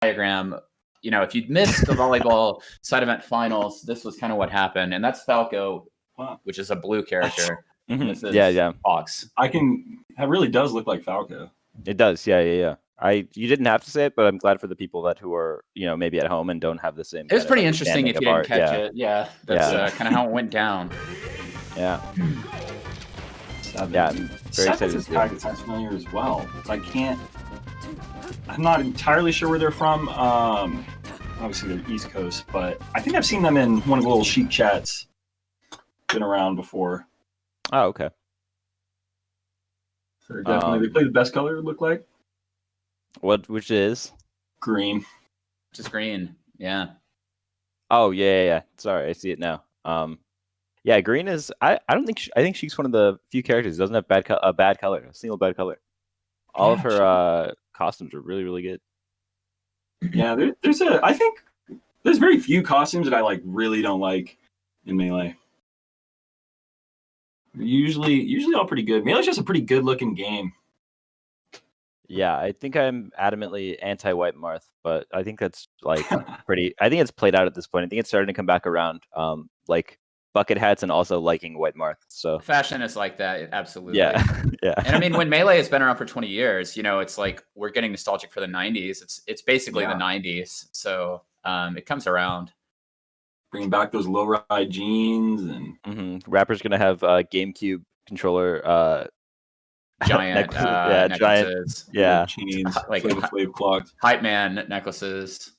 diagram, you know, if you'd missed the volleyball side event finals, this was kind of what happened. And that's Falco, which is a blue character. This is Fox. That really does look like Falco. It does, yeah. You didn't have to say it, but I'm glad for the people who are, you know, maybe at home and don't have the same. It was pretty interesting if you didn't catch it. Yeah, that's kind of how it went down. Yeah. Seven. Yeah, I'm very excited to see it. Sounds familiar as well. I'm not entirely sure where they're from. Obviously they're East Coast, but I think I've seen them in one of the little Sheik chats. Been around before. Oh, okay. So definitely, they play the best color. It looked like. Which is green. Just green. Yeah. Oh yeah. Sorry, I see it now. Yeah, green is. I don't think. I think Sheik's one of the few characters who doesn't have a bad color, a single bad color. All of her costumes are really, really good. Yeah, I think there's very few costumes that I really don't like in Melee. Usually all pretty good. Melee's just a pretty good looking game. Yeah, I think I'm adamantly anti-White Marth, but I think that's pretty. I think it's played out at this point. I think it's starting to come back around. Bucket hats and also liking White Marth. So fashion is like that, absolutely. Yeah. And I mean, when Melee has been around for 20 years, you know, it's like we're getting nostalgic for the 90s. It's basically the 90s. So it comes around. Bringing back those low ride jeans and Rapper's gonna have GameCube controller giant necklaces. Yeah, chains, like Flav clogs, hype man necklaces.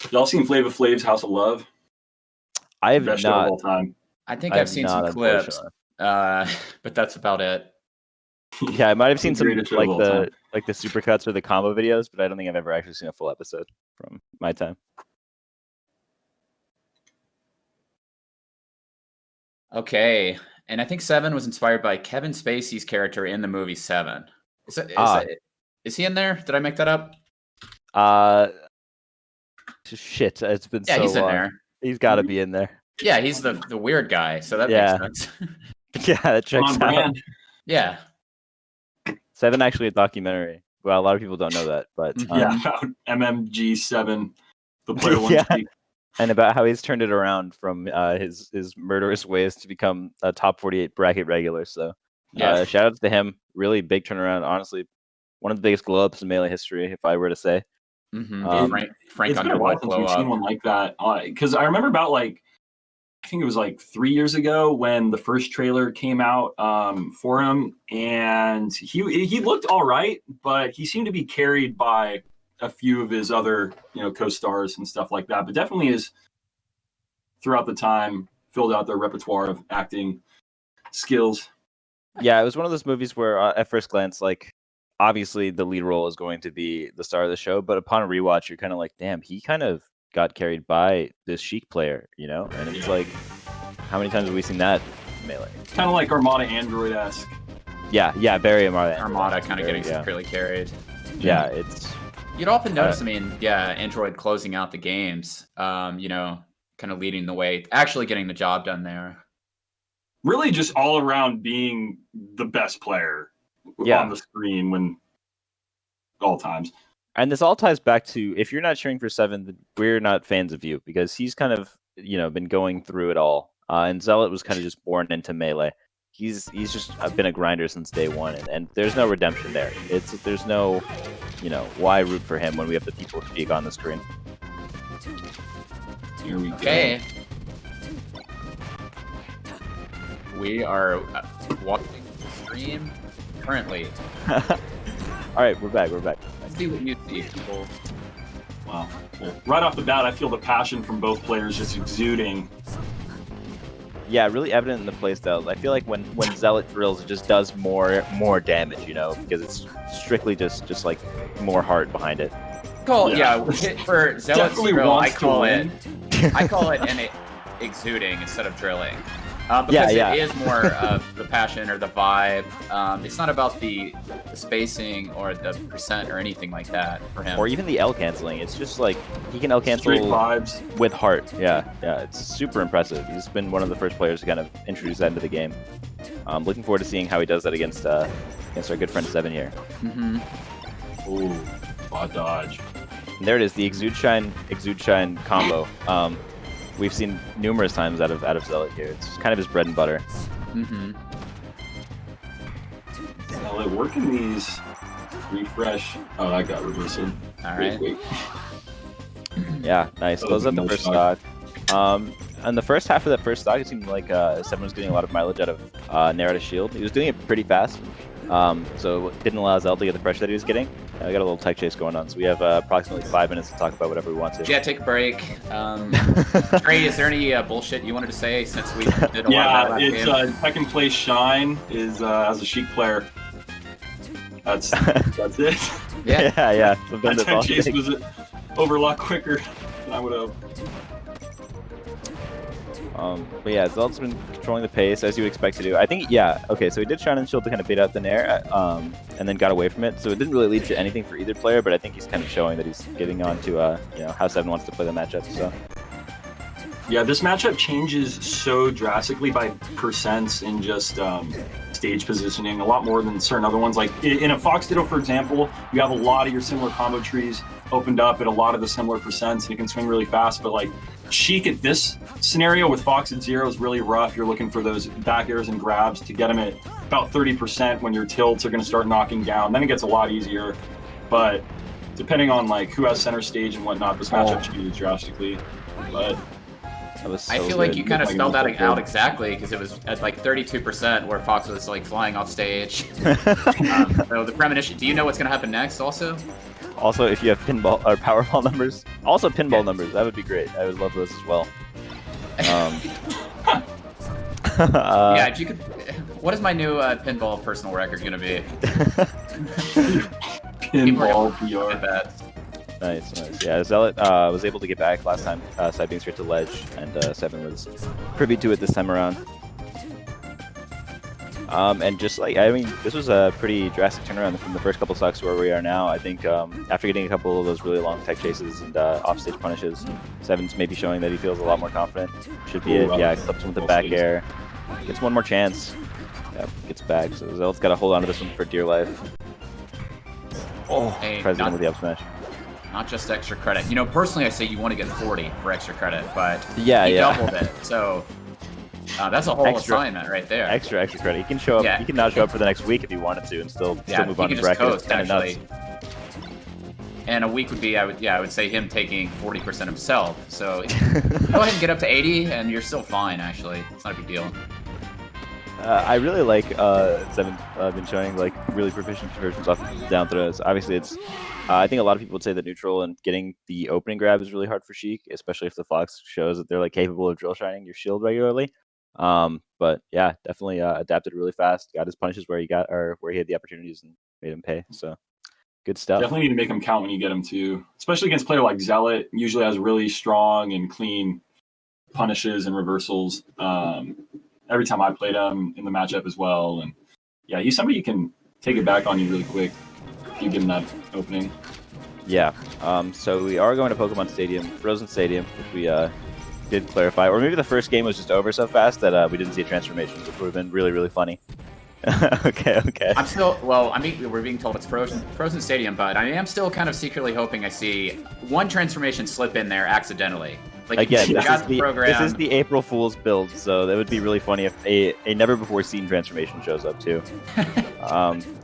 Y'all seen Flavor Flav's House of Love? I have best not. show of all time. I think I've seen some clips, but that's about it. Yeah, I might have seen some the supercuts or the combo videos, but I don't think I've ever actually seen a full episode from my time. Okay, and I think 7 was inspired by Kevin Spacey's character in the movie 7. Is he in there? Did I make that up? Shit, it's been so he's long. In there. He's got to be in there. Yeah, he's the weird guy, so that makes sense. Yeah, that checks out. Yeah. 7 actually a documentary. Well, a lot of people don't know that, but about MMG 7, the player one. And about how he's turned it around from his murderous ways to become a top 48 bracket regular. So shout outs to him. Really big turnaround. Honestly, one of the biggest glow ups in Melee history, if I were to say. Frank Underwood blow up. Seen one like that because I remember about I think it was 3 years ago when the first trailer came out for him, and he looked all right, but he seemed to be carried by a few of his other co-stars and stuff like that. But definitely is throughout the time filled out their repertoire of acting skills. Yeah, it was one of those movies where at first glance, obviously the lead role is going to be the star of the show, but upon a rewatch, you're kind of like, damn, he kind of got carried by this Sheik player, and it's how many times have we seen that in Melee? Kind of like Armada Android-esque. Yeah, very Armada. Armada kind of getting severely carried. Yeah, it's... You'd often notice, Android closing out the games, kind of leading the way, actually getting the job done there. Really just all around being the best player on the screen when all times. And this all ties back to, if you're not cheering for 7, we're not fans of you, because he's kind of, been going through it all. And Zealot was kind of just born into Melee. He's just been a grinder since day one, and there's no redemption there. There's no, why root for him when we have the people speak on the screen. Here we go. Okay. We are watching the stream currently. All right, we're back. Let's see what you see, people. Wow. Well, right off the bat, I feel the passion from both players just exuding. Yeah, really evident in the playstyle. I feel like when Zealot drills, it just does more damage, because it's strictly just more heart behind it. Cool. Yeah, for Zealot's drill, I call it an exuding instead of drilling. Because it is more of the passion or the vibe. It's not about the spacing or the percent or anything like that for him. Or even the L canceling. It's just he can L cancel vibes with heart. Yeah, it's super impressive. He's been one of the first players to kind of introduce that into the game. Looking forward to seeing how he does that against our good friend 7 here. Mm-hmm. Ooh, bot dodge. And there it is, the Exude Shine combo. We've seen numerous times out of Zealot here. It's kind of his bread and butter. Mm-hmm. Zealot working these refresh. Oh, that got reversed. All right. Wait. Yeah, nice. Close up the first stock. On the first half of that first stock, it seemed like Seven was getting a lot of mileage out of Nair out of shield. He was doing it pretty fast, so it didn't allow Zealot to get the pressure that he was getting. We got a little tech chase going on, so we have approximately 5 minutes to talk about whatever we want to. Yeah, take a break. Trey, is there any bullshit you wanted to say since we did a lot of that last game? Yeah, it's second place Shine is as a Sheik player. That's it. Yeah. That tech chase was over a lot quicker than I would have. But yeah, Zealot's been controlling the pace as you would expect to do. I think, okay, so he did Shine and Shield to kind of bait out the Nair, and then got away from it. So it didn't really lead to anything for either player, but I think he's kind of showing that he's getting on to how Seven wants to play the matchup. So yeah, this matchup changes so drastically by percents in just stage positioning, a lot more than certain other ones. Like in a Fox Ditto, for example, you have a lot of your similar combo trees opened up at a lot of the similar percents, and you can swing really fast. But like Sheik at this scenario with Fox at 0 is really rough. You're looking for those back airs and grabs to get him at about 30% when your tilts are going to start knocking down. Then it gets a lot easier. But depending on like who has center stage and whatnot, this matchup changes drastically. But I feel like you kind of spelled that out exactly, because it was at like 32% where Fox was like flying off stage. So the premonition. Do you know what's going to happen next also? Also, if you have pinball or Powerball numbers, also pinball numbers, that would be great. I would love those as well. Yeah, if you could. What is my new pinball personal record going to be? Pinball VR. Nice. Yeah, Zealot was able to get back last time, side being straight to ledge, and Seven was privy to it this time around. And just like, I mean, this was a pretty drastic turnaround from the first couple stocks to where we are now. I think after getting a couple of those really long tech chases and offstage punishes, Seven's maybe showing that he feels a lot more confident. Should be it. Yeah, clips him with the back air. Gets one more chance. Yeah, gets back. So Zealot's got to hold on to this one for dear life. Oh, hey, President with the up smash. Not just extra credit. You know, personally, I say you want to get 40 for extra credit, but he yeah. doubled it. So that's a whole assignment right there. Extra credit. He can show up. Yeah. He can not show up for the next week if he wanted to, and still move on to bracket. Coast, actually. And a week would be, I would say him taking 40% himself. So go ahead and get up to 80, and you're still fine. Actually, it's not a big deal. I really like Seven been showing like really proficient conversions off of down throws. Obviously, it's I think a lot of people would say that neutral and getting the opening grab is really hard for Sheik, especially if the Fox shows that they're like capable of drill shining your shield regularly. But yeah, definitely adapted really fast. Got his punishes where he had the opportunities and made him pay. So good stuff. Definitely need to make him count when you get him too, especially against a player like Zealot. Usually has really strong and clean punishes and reversals. Every time I played him in the matchup as well, and yeah, he's somebody you can take it back on you really quick if you give him that opening. Yeah. So we are going to Pokemon Stadium, Frozen Stadium, which we did clarify, or maybe the first game was just over so fast that we didn't see a transformation, which would have been really, really funny. Okay. I'm still, we're being told it's Frozen Stadium, but I am still kind of secretly hoping I see one transformation slip in there accidentally. Like, again, this is the April Fool's build, so that would be really funny if a never-before-seen transformation shows up, too.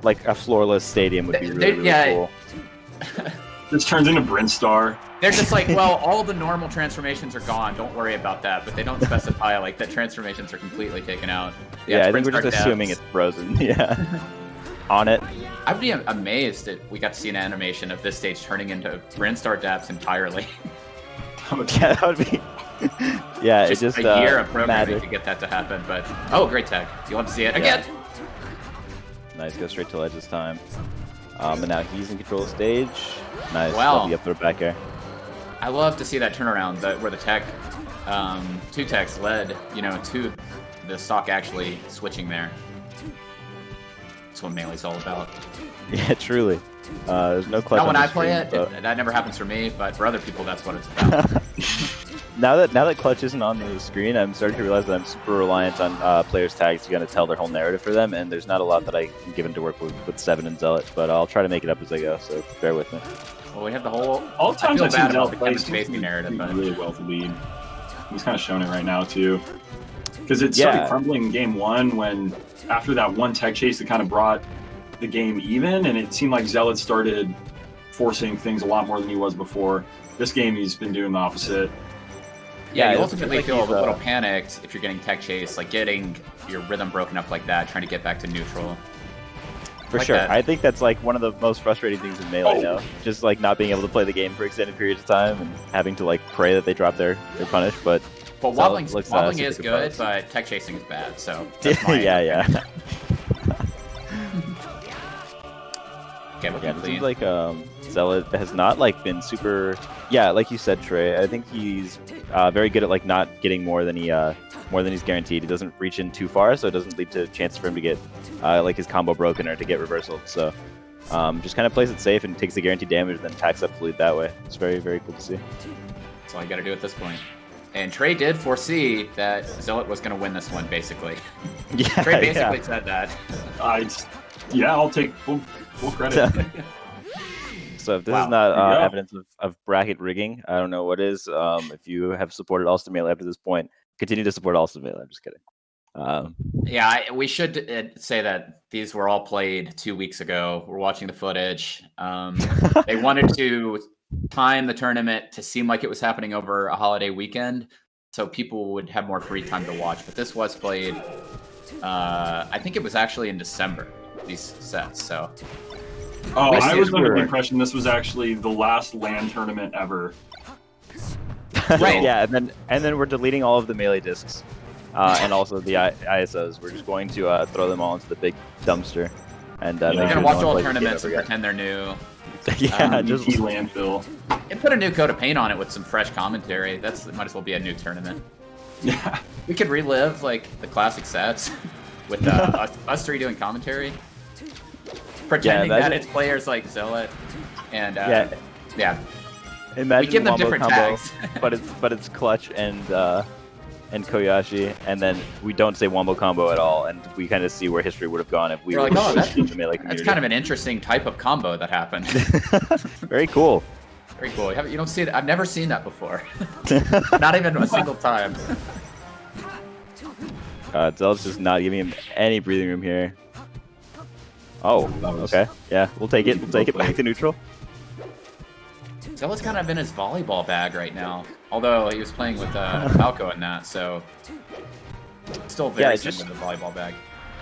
Like a floorless stadium would be really cool. This turns into Brinstar. They're just like, well, all the normal transformations are gone. Don't worry about that. But they don't specify like that transformations are completely taken out. Yeah, I think we're just assuming it's frozen. Yeah. On it. I'd be amazed if we got to see an animation of this stage turning into Brinstar Daps entirely. Yeah, that would be. Yeah, just it just a year of programming to get that to happen. But great tech. You'll have to see it again. Nice, go straight to ledge this time. And now he's in control of stage. Nice. Wow. Love the up throw back air. I love to see that turnaround where the tech, two techs led, to the stock actually switching there. That's what Melee's all about. Yeah, truly. There's no clutch. Not when I play it, that never happens for me, but for other people, that's what it's about. now that Clutch isn't on the screen, I'm starting to realize that I'm super reliant on players' tags to kind of tell their whole narrative for them, and there's not a lot that I can give into work with Seven and Zealot, but I'll try to make it up as I go, so bear with me. Well, we have the whole... All the times I I've feel seen bad about Zealot the play, Kevin Spacey narrative, but... really well to lead. He's kind of shown it right now, too. Because it started crumbling in game one when, after that one tech chase, it kind of brought the game even, and it seemed like Zealot started forcing things a lot more than he was before. This game, he's been doing the opposite. Yeah, you ultimately feel a little panicked if you're getting tech chase, like getting your rhythm broken up like that, trying to get back to neutral. For like sure. That. I think that's like one of the most frustrating things in Melee now. Just like not being able to play the game for extended periods of time and having to like pray that they drop their punish, but... Well, wobbling is good, but tech chasing is bad, so that's my yeah. Okay, it seems like Zealot has not like been super. Yeah, like you said, Trey. I think he's very good at like not getting more than he's guaranteed. He doesn't reach in too far, so it doesn't lead to chances for him to get like his combo broken or to get reversal. So just kind of plays it safe and takes the guaranteed damage, and then packs up the lead that way. It's very, very cool to see. That's all you got to do at this point. And Trey did foresee that Zealot was going to win this one, basically. Yeah, Trey basically said that. I'll take full credit. So if this is not evidence of bracket rigging, I don't know what is. If you have supported Allston Melee up to this point, continue to support Allston Melee. I'm just kidding. Yeah, we should say that these were all played 2 weeks ago. We're watching the footage. They wanted to time the tournament to seem like it was happening over a holiday weekend, so people would have more free time to watch. But this was played, I think it was actually in December, these sets. So, I was under the impression this was actually the last LAN tournament ever. Right. Yeah, and then we're deleting all of the Melee discs, and also the ISOs. We're just going to throw them all into the big dumpster, and we're gonna watch all tournaments and pretend they're new. Yeah, just landfill. And put a new coat of paint on it with some fresh commentary. That might as well be a new tournament. Yeah. We could relive like the classic sets with us three doing commentary, pretending that it's players like Zealot and Imagine we give them different combo, tags, but it's Clutch and Koyashi, and then we don't say wombo combo at all, and we kind of see where history would have gone if we were like, oh, that's kind of an interesting type of combo that happened. Very cool. Very cool. You don't see it. I've never seen that before. Not even a single time. Zealot's just not giving him any breathing room here. Oh, okay. Yeah, we'll take it. We'll take it back to neutral. Zealot's kind of in his volleyball bag right now. Although he was playing with Falco in that, so still very similar to the volleyball bag.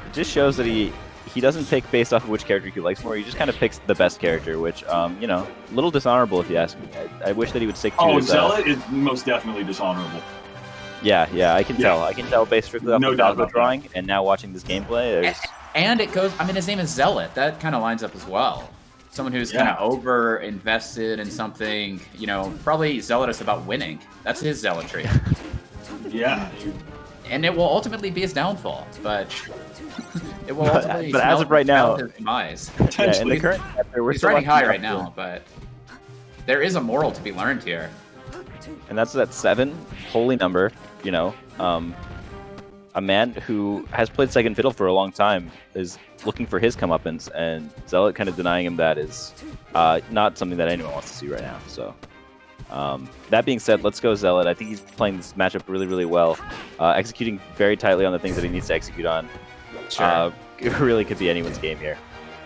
It just shows that he doesn't pick based off of which character he likes more. He just kind of picks the best character, which a little dishonorable if you ask me. I wish that he would stick to his... Zealot is most definitely dishonorable. Yeah, I can tell. I can tell based strictly off the doggo drawing, and now watching this gameplay. And it goes... I mean, his name is Zealot. That kind of lines up as well. Someone who's kind of over-invested in something, probably zealotous about winning. That's his zealotry. Yeah. And it will ultimately be his downfall, but it will ultimately but as of right now, his demise. Yeah, in the current chapter, he's riding high right now, but there is a moral to be learned here. And that's that 7, holy number, a man who has played second fiddle for a long time is looking for his comeuppance, and Zealot kind of denying him that is not something that anyone wants to see right now. So that being said, let's go Zealot. I think he's playing this matchup really, really well, executing very tightly on the things that he needs to execute on. Sure. It really could be anyone's game here.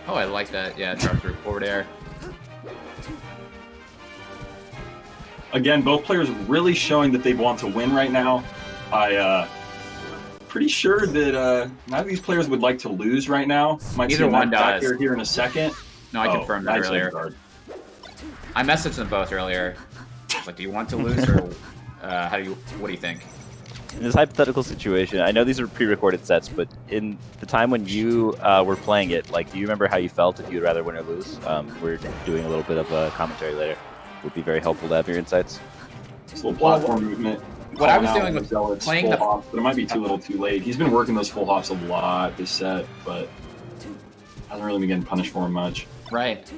Oh, I like that. Yeah, drop through forward air. Again, both players really showing that they want to win right now. Pretty sure that none of these players would like to lose right now. Might Neither one does. Here in a second. No, I confirmed that earlier. I messaged them both earlier. I was like, do you want to lose, or what do you think? In this hypothetical situation, I know these are pre-recorded sets, but in the time when you were playing it, do you remember how you felt if you'd rather win or lose? We're doing a little bit of a commentary later. It would be very helpful to have your insights. This little platform movement. What I was doing was playing the hops, but it might be too little too late. He's been working those full hops a lot this set, but hasn't really been getting punished for him much. Right.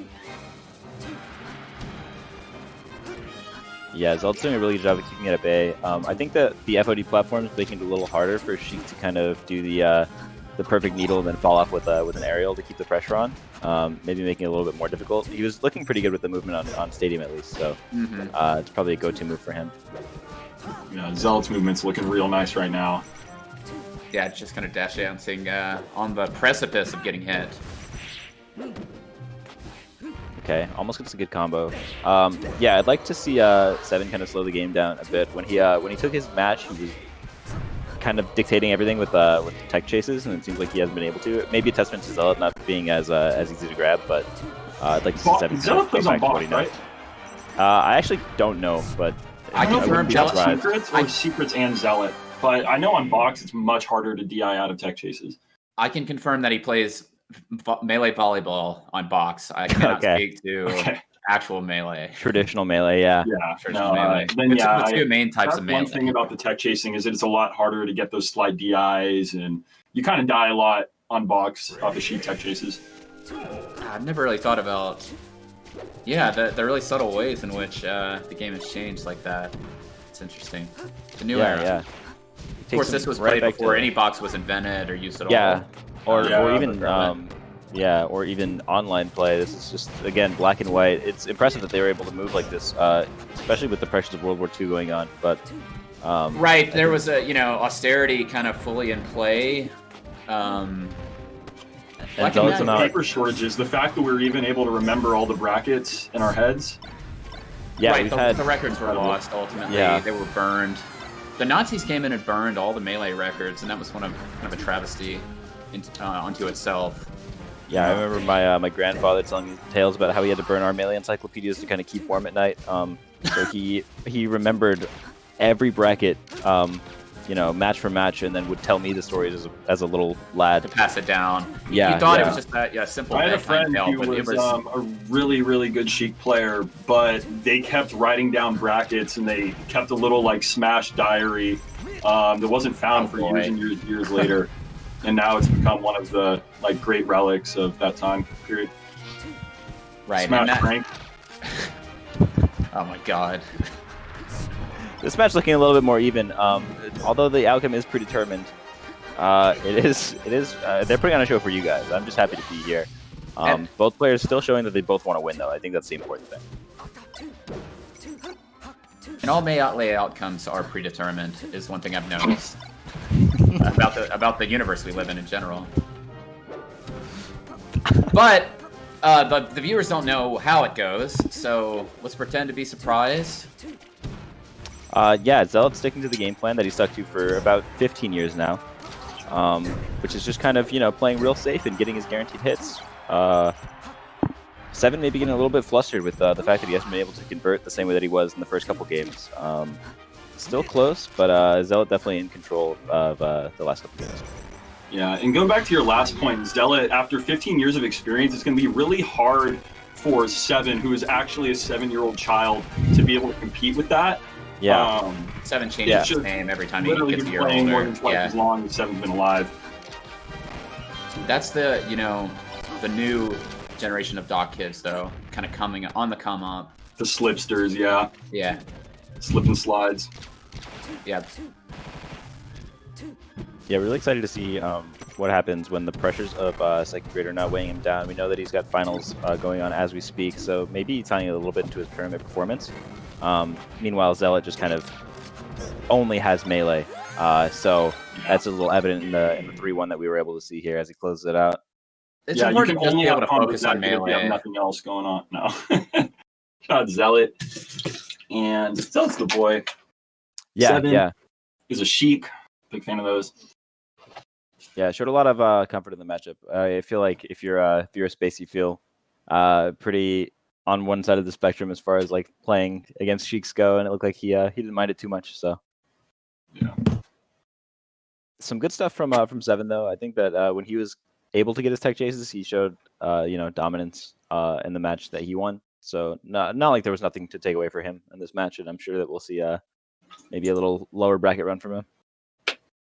Yeah, Zealot's doing a really good job of keeping it at bay. I think that the FOD platform is making it a little harder for Sheik to kind of do the perfect needle and then fall off with an aerial to keep the pressure on. Maybe making it a little bit more difficult. He was looking pretty good with the movement on Stadium at least, so it's probably a go-to move for him. Yeah, Zealot's movement's looking real nice right now. Yeah, just kind of dash dancing on the precipice of getting hit. Okay, almost gets a good combo. Yeah, I'd like to see Seven kind of slow the game down a bit. When he took his match, he was kind of dictating everything with tech chases, and it seems like he hasn't been able to. Maybe a testament to Zealot not being as easy to grab, but I'd like to see Seven. Zealot plays on box, right? I actually don't know, but I don't know if just secrets or secrets and Zealot, but I know on box it's much harder to DI out of tech chases. I can confirm that he plays melee volleyball on box. I cannot speak to actual melee. Traditional melee, yeah. Yeah, traditional melee. Then the two main types of melee. One thing about the tech chasing is that it's a lot harder to get those slide DIs, and you kind of die a lot on box off the Sheik tech chases. I've never really thought about, the really subtle ways in which the game has changed like that. It's interesting. The new era. Yeah. Of course, this was played before any box was invented or used at all. Yeah, or even online play. This is just, again, black and white. It's impressive that they were able to move like this, especially with the pressures of World War II going on. But right, there was a austerity kind of fully in play. And paper shortages. The fact that we were even able to remember all the brackets in our heads. Yeah, right. The records were lost ultimately. Yeah. They were burned. The Nazis came in and burned all the melee records, and that was kind of a travesty onto itself. Yeah, I remember my grandfather telling me tales about how he had to burn our melee encyclopedias to kind of keep warm at night. So he remembered every bracket, match for match, and then would tell me the stories as a little lad. To pass it down. Yeah, he thought it was just that simple. I had a friend who was a really, really good Sheik player, but they kept writing down brackets, and they kept a little Smash diary that wasn't found for years and years later. And now it's become one of the great relics of that time period. Right. Smash rank. Oh my god. This match looking a little bit more even. Although the outcome is predetermined, it is. They're putting on a show for you guys. I'm just happy to be here. Both players still showing that they both want to win, though. I think that's the important thing. And all melee outcomes are predetermined is one thing I've noticed. about the universe we live in general. But the viewers don't know how it goes, so let's pretend to be surprised. Zealot's sticking to the game plan that he stuck to for about 15 years now, which is just kind of playing real safe and getting his guaranteed hits. Seven maybe getting a little bit flustered with the fact that he hasn't been able to convert the same way that he was in the first couple games. Still close, but Zealot definitely in control of the last couple games. Yeah, and going back to your last point, Zealot, after 15 years of experience, it's going to be really hard for Seven, who is actually a 7-year-old child, to be able to compete with that. Yeah. Seven changes his name every time he gets a year older. Literally more than twice as long as Seven's been alive. That's the new generation of Doc kids, though, kind of coming on the come up. The slipsters, yeah. Yeah. Slip and slides. Yeah. Yeah, really excited to see what happens when the pressures of second grade are not weighing him down. We know that he's got finals going on as we speak, so maybe tying it a little bit into his tournament performance. Meanwhile, Zealot just kind of only has melee, so that's a little evident in the 3-1 that we were able to see here as he closes it out. It's important to just be able to focus on melee. You have nothing else going on. No. Shout out Zealot. And Zealot's the boy. Yeah, Seven is a Sheik. Big fan of those. Yeah, showed a lot of comfort in the matchup. I feel like if you're a space, you feel pretty on one side of the spectrum as far as playing against Sheiks go, and it looked like he didn't mind it too much. So yeah, some good stuff from Seven though. I think that when he was able to get his tech chases, he showed dominance in the match that he won. So not like there was nothing to take away for him in this match, and I'm sure that we'll see maybe a little lower bracket run from him.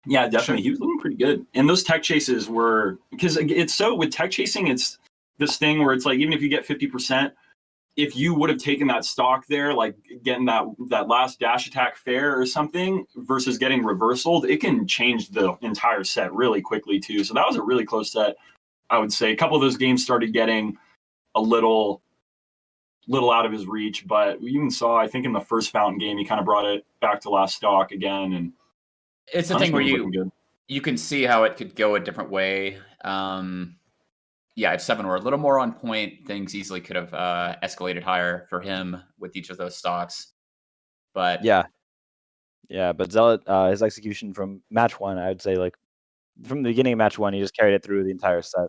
Yeah, definitely. He was looking pretty good. And those tech chases were, because it's so, with tech chasing, it's this thing where it's even if you get 50%, if you would have taken that stock there, like getting that last dash attack fair or something versus getting reversaled, it can change the entire set really quickly too. So that was a really close set, I would say. A couple of those games started getting a little out of his reach, but we even saw, I think in the first Fountain game, he kind of brought it back to last stock again. And it's a thing where you can see how it could go a different way. Yeah, if 7 were a little more on point, things easily could have escalated higher for him with each of those stocks. But yeah, but Zealot, his execution from match 1, I would say, like from the beginning of match 1, he just carried it through the entire set.